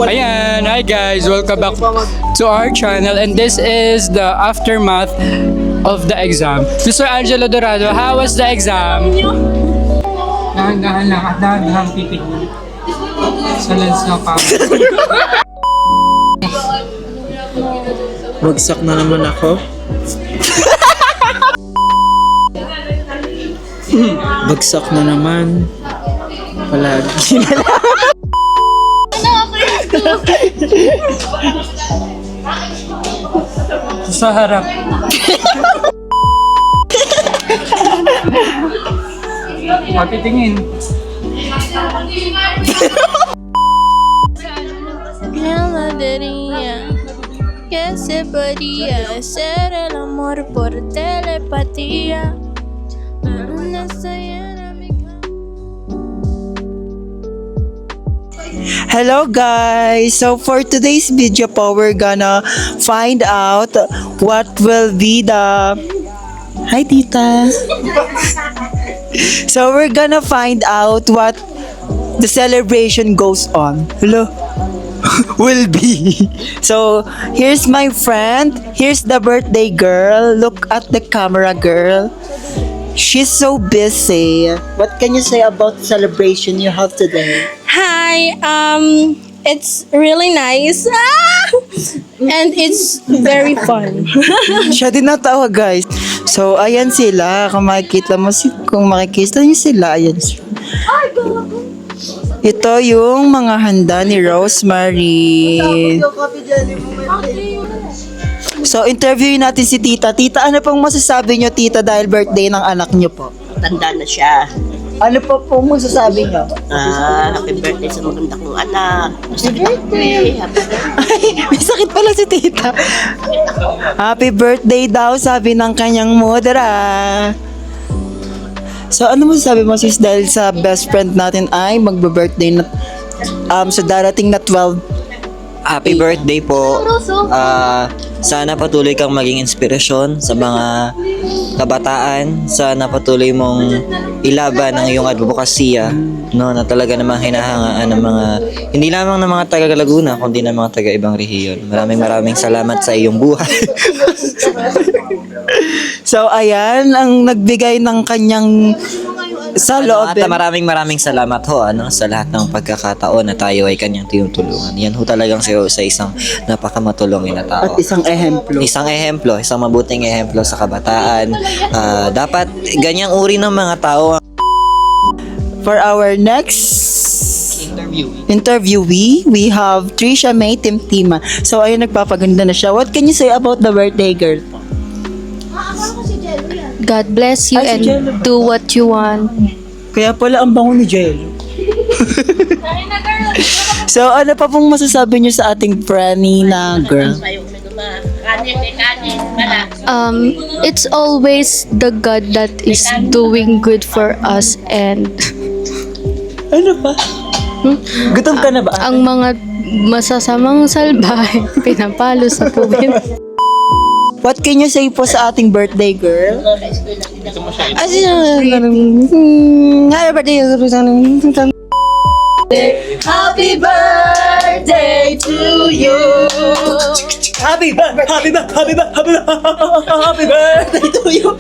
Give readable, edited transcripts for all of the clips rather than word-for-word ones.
Ayan, hi guys, welcome back to our channel, and this is the aftermath of the exam. Mr. Angelo Dorado, how was the exam? Dahan-dahan lang at dahan-dahan titig sa lens ng camera. Bagsak na naman ako. Bagsak na naman. Palagi. Sa harap. Patitingin. Que se podía hacer el amor por telepatía. Hello guys! So for today's video po, we're gonna find out what will be the... Hi tita! So we're gonna find out what the celebration goes on. Hello? Will be. So here's my friend. Here's the birthday girl. Look at the camera, girl. She's so busy. What can you say about the celebration you have today? Hi, it's really nice. And it's very fun. Siya din natawa, guys. So, ayan sila. Kung makikita niyo sila, ayan sila. Ito yung mga handa ni Rosemary. So, interviewin natin si Tita. Tita, ano pong masasabi niyo, Tita, dahil birthday ng anak niyo po? Tanda na siya. Ano po masasabi niyo? Happy birthday sa maganda kong anak. Happy birthday. Ay, may sakit pala si Tita. Happy birthday daw, sabi ng kanyang mother. So, ano masasabi mo, sis, dahil sa best friend natin ay magbe-birthday na sa darating na 12. Happy birthday po. Sana patuloy kang maging inspirasyon sa mga kabataan. Sana patuloy mong ilaban ang iyong advokasya, no, na talaga namang hinahangaan ng mga, hindi lamang ng mga taga Laguna, kundi ng mga taga ibang rehiyon. Maraming salamat sa iyong buhay. So, ayan, ang nagbigay ng kanyang sa loob. Maraming salamat ho, sa lahat ng pagkakataon na tayo ay kanyang tinutulungan. Yan ho talagang si Rose, isang napakamatulungin na tao. At isang ehemplo. Isang mabuting ehemplo sa kabataan. Dapat ganyang uri ng mga tao. For our next interviewee, we have Trisha May Timtima. So, ayun, nagpapaganda na siya. What can you say about the birthday girl? God bless you Ay, si and Jello. do what you want. Kaya pala ang bango ni Jello. So, ano pa pong masasabi niyo sa ating Franny na girl? It's always the God that is doing good for us, and Ano pa? Gutom ka na ba? ang mga masasamang salbahe pinapalo sa puwin. What can you say po sa ating birthday girl? Happy birthday to you. Happy birthday to you.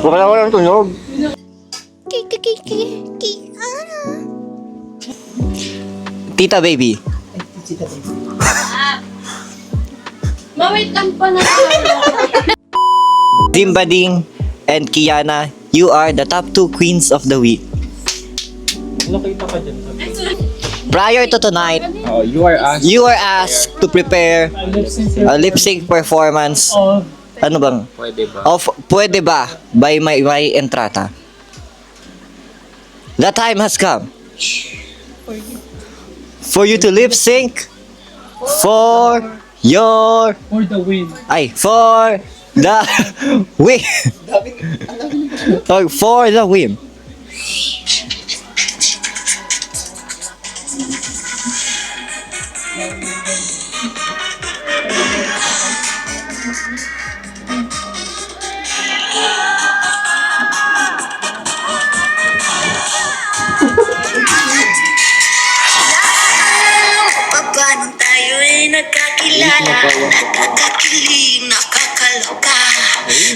Wala ng tunog. Tita baby. Mawait lang pa na. Dimbading and Kiana, you are the top 2 queens of the week. Prior to tonight, you are asked to prepare a lip sync performance. Ano bang? Pwede ba? Of Pwede ba by my Entrata. The time has come for you to lip sync for your For the win. for the win. For the win. Paano tayo'y nagkakilala, nakakakilig, nakakaloka.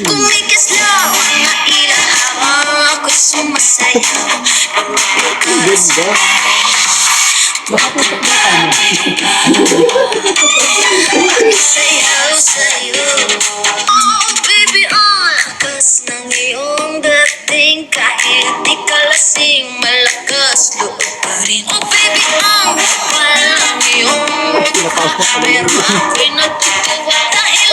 Kumikislaw ang mailahaw, ako'y sumasaya. Sayaw sa'yo. Oh baby, ang lakas ng iyong dating, kahit di ka lasing, malakas loob pa rin. Oh baby, ang kapal ng iyong mukha, pero ako'y natutuwa dahil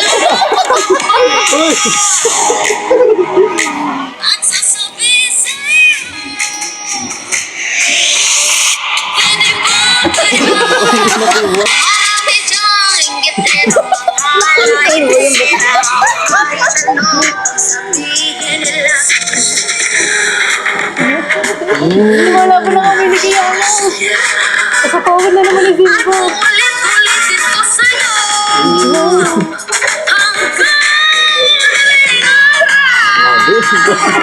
at sasabihin sa'yo, hindi mo kayo. Marami diyang inggitin ang mga inisira. Kahit anong sabihin nila. Wala pa na kami ni Kiana. Kapagod na naman ni Bimbo. Ulit-ulit ito sa'yo. Hanggang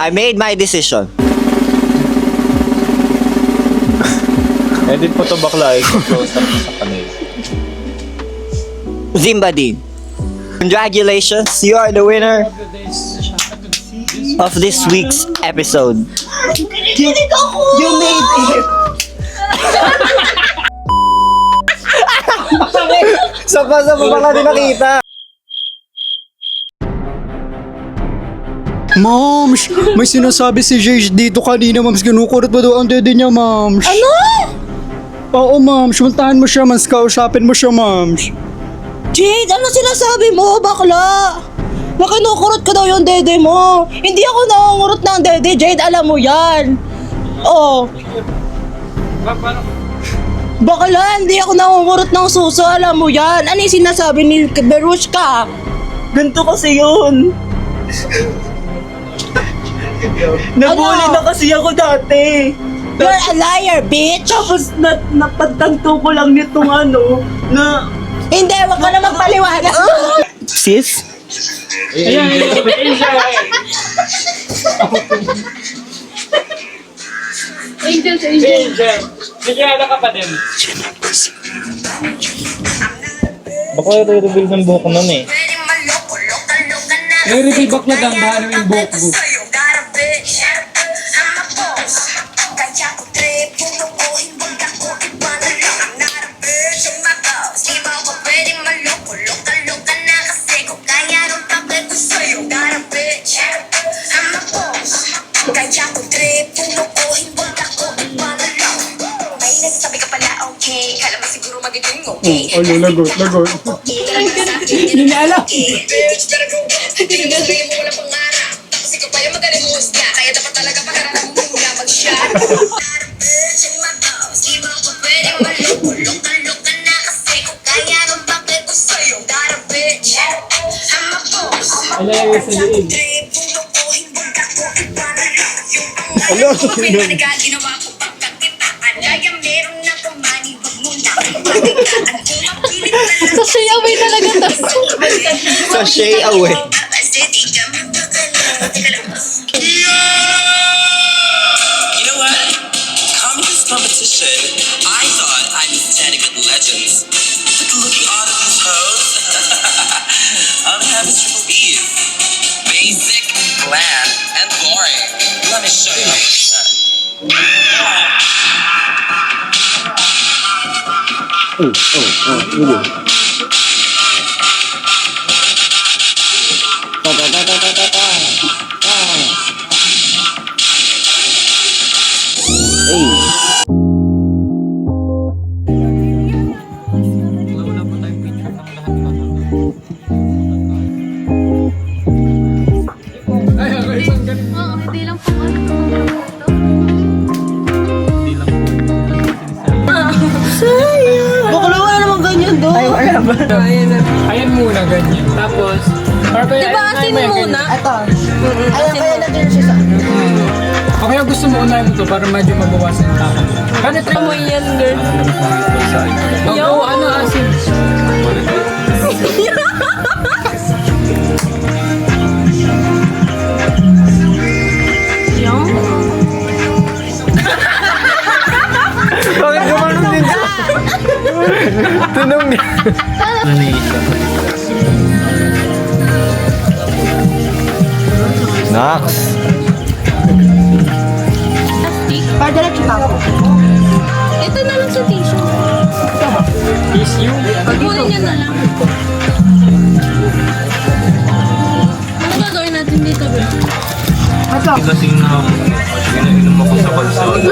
I made my decision. Edit po to bakla, i-close up sa kanila. Zimbadin. Congratulations, you are the winner of this week's episode. You made it. Sapa pa lang din nakita. Moms, may sinasabi si Jage dito kanina, Moms. Kinukurot mo daw ang dede niya, Moms. Ano? Oo, Moms. Puntahan mo siya, Moms. Kausapin mo siya, Moms. Jade, ano sinasabi mo, bakla? Nakinukurot ko daw yung dede mo. Hindi ako nakungurot ng dede, Jade. Alam mo yan. Oh. Bakla, hindi ako nakungurot ng suso. Alam mo yan. Ano yung sinasabi ni Berushka? Ganito kasi yun. Nabuli na kasi ako dati. You're a liar, bitch! Tapos napagtanto ko lang nitong ano, na... Hindi, wag ka na magpaliwanag. Sis? Ayan, Angel. Angel. Nagkilala ka pa din. Baka i-reveal ng buhok nun eh. Nag-reveal back na dahan mo yung buhok mo. Kaya ko trip, pulukuhin, wag ako ipanalaw. May nagsasabi ka pala, okay. Kala mo siguro magiging okay. Lagot. Hindi niya alam. Hindi mo sabihin mo walang pangarap. Tapos ikaw pa yung magaling mo husga. Kaya dapat talaga pag-aralan mo muna mag-shot. Di ba ko pwedeng malulok ka na kasi kung kaya nung bakit ko sa'yo. Dara bitch, I'm a boss. Kaya ko trip, pulukuhin, wag ako ipanalaw. Yung pangalan ko, pinanigal, ginawa ko pagkakitaan. Kaya meron na kumani, wag mo na ipatigaan. Kung mapilit na lang. Sa siya may talaga to. Sashay away. You know what? Coming to this competition, I thought I'd be standing with legends. But looking out of these hoes, all I have is triple B's. Basic, bland, and boring. Let me show you how it's done. Ayan muna, ganyan. Tapos, or kaya, Diba asin muna? Ito. Ayan, kaya natin siya sa... O kaya gusto mo unahin mo to para medyo mabawasan yung takot. Ano try mo? Mo yan, girl. Oo, ano asin? Bakit gumanon din siya? Tinong niya. Nax. Padiretso pa ako. Ito na lang sa tissue. Is you? Kunin niya na lang. Ano gagawin natin dito, bro? Kasing na ginainom ako sa kalsada.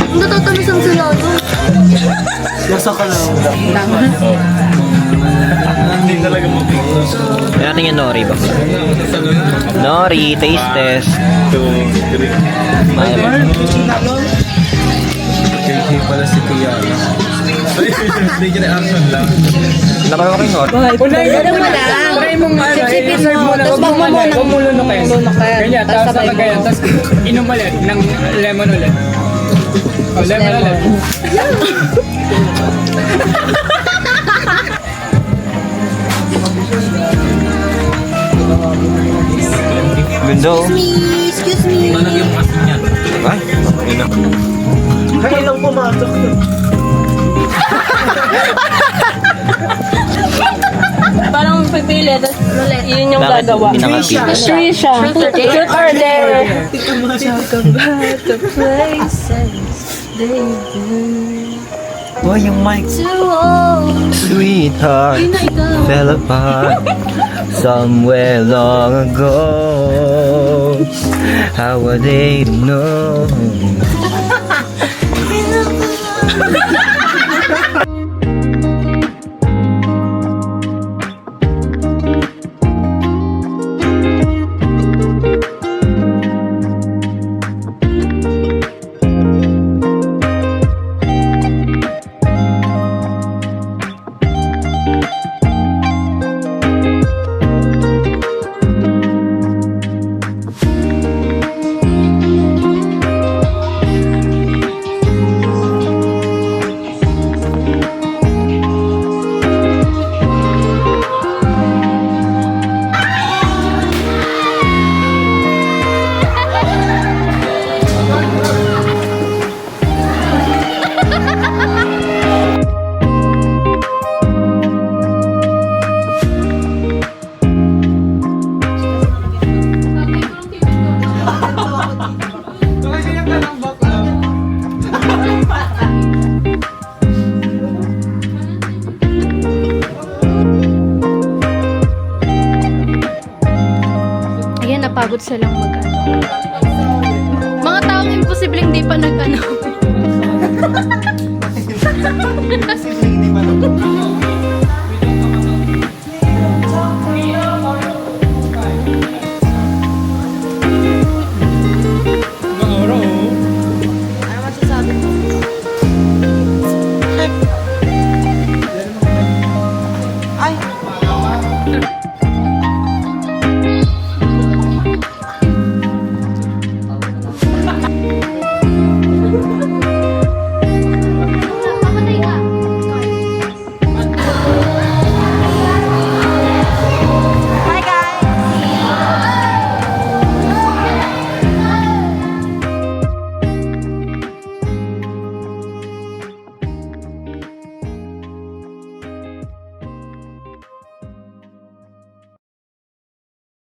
Ang natatamis ang salado. Hindi talaga mapigos. Kaya natin yung nori ba? Nori, taste test. 2, 3. KK pala si Kuya. Hindi ka na-action lang. Nakaw ko yung nori. Unahin mo na. Try mo nga. I-serve mo na. Huwag mo muna. Huwag mo lunukin. Ganyan, tapos sa ganyan. Tapos inom ulit ng lemon ulit. O, lemon ulit. Ganda oh. Excuse me. Nalagyan mo asin yan. Ay, Kailang pumasok. Parang pipili, tapos yun yung bakit gagawa. pinakapili? Trisha. Truth or dare? Oh, yung mic. Sweetheart fell apart somewhere long ago. How would they know? Ayan, napagod silang mag-ano. Mga taong imposibleng di pa nag-ano.